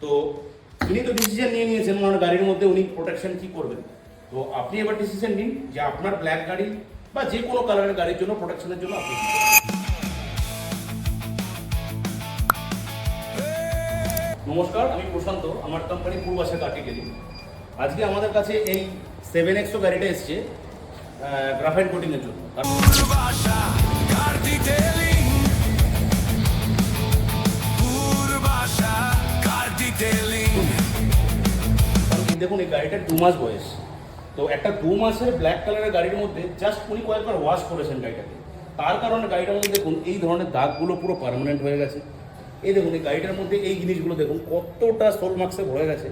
তো উনি তো ডিসিশন নিয়ে নিয়েছেন ওনার গাড়ির মধ্যে উনি প্রোটেকশন কি করবেন। তো আপনি এবার ডিসিশন নিন যে আপনার ব্ল্যাক গাড়ি বা যে কোনো কালারের গাড়ির জন্য প্রোটেকশনের জন্য আপনি কি করবেন। নমস্কার, আমি প্রশান্ত, আমার কোম্পানি পূর্বাশা কার্টিটেলি। আজকে আমাদের কাছে এই 7X গাড়িটা এসছে গ্রাফাইট কোটিংয়ের জন্য। দেখুন এই গাড়িটার 2 মাস বয়স, তো একটা 2 মাসের ব্ল্যাক কালারের গাড়ির মধ্যে জাস্ট উনি কয়েকবার ওয়াশ করেছেন গাড়িটাকে। তার কারণে গাড়িটার মধ্যে দেখুন এই ধরনের দাগগুলো পুরো পার্মানেন্ট হয়ে গেছে। এই দেখুন এই গাড়িটার মধ্যে এই জিনিসগুলো দেখুন কতটা সোল মার্কসে ভরে গেছে।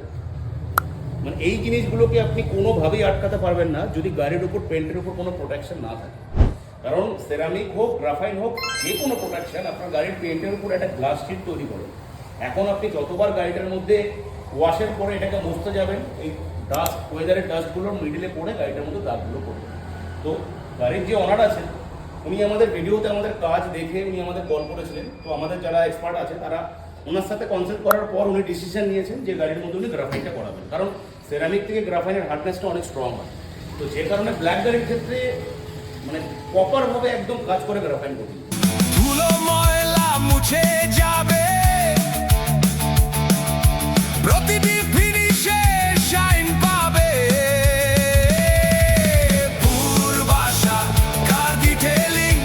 মানে এই জিনিসগুলোকে আপনি কোনোভাবেই আটকাতে পারবেন না যদি গাড়ির উপর পেন্টের উপর কোনো প্রোটেকশন না থাকে। কারণ সেরামিক হোক গ্রাফাইট হোক যে কোনো প্রোটেকশন আপনার গাড়ির পেন্টের উপর একটা গ্লাস শিট তৈরি করে। এখন আপনি যতবার গাড়িটার মধ্যে ওয়াশের পরে এটাকে মুছতে যাবেন এই ডাস্ট ওয়েদারের ডাস্টগুলোর মিডিলে পড়ে গাড়িটার মধ্যে দাগগুলো পড়বে। তো গাড়ির যে অনার আছেন উনি আমাদের ভিডিওতে আমাদের কাজ দেখে উনি আমাদের কল করেছিলেন। তো আমাদের যারা এক্সপার্ট আছে তারা ওনার সাথে কনসাল্ট করার পর উনি ডিসিশন নিয়েছেন যে গাড়ির মধ্যে উনি গ্রাফাইটটা করাবেন। কারণ সেরামিক থেকে গ্রাফাইটের হার্ডনেসটা অনেক স্ট্রং হয়। তো যে কারণে ব্ল্যাক গাড়ির ক্ষেত্রে মানে প্রপারভাবে একদম কাজ করে গ্রাফাইট কোটিং। ধুলো ময়লা মুছে যাবে, প্রতিটি ফিনিশে শাইন পাবে। পূর্বাশা কার ডিটেইলিং,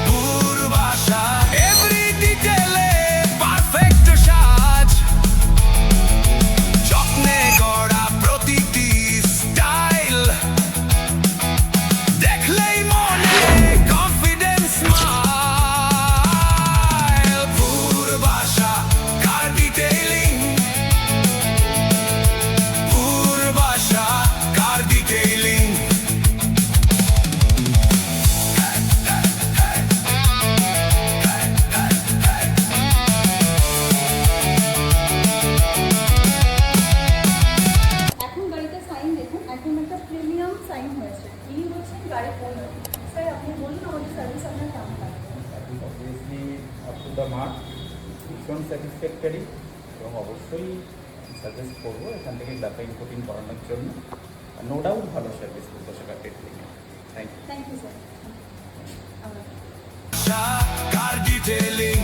পূর্বাশা এভরি ডিটেইলে পারফেক্ট সাজ, যত্নে গড়া প্রতিটি স্টাইল দেখলেই মনে কনফিডেন্স স্মাইল। পূর্বাশা কার ডিটেইলিং, পূর্বাশা কার ডিটেইলিং। এখন গাড়িতে সাইন দেখুন, এখন একটা প্রিমিয়াম সাইন হয়েছে। ইনি হচ্ছেন গাড়ির ওনার। স্যার আপনি বলুন আমাদের সার্ভিস আপনার কেমন লাগবে? Obviously up to the mark, ভীষণ স্যাটিসফ্যাক্টরি, এবং অবশ্যই সাজেস্ট করবো এখান থেকে গ্রাফাইট কোটিং করানোর জন্য। নো ডাউট ভালো সার্ভিস পূর্বাশা কার্টিটেলি। Thank you. Thank you sir. Car detailing.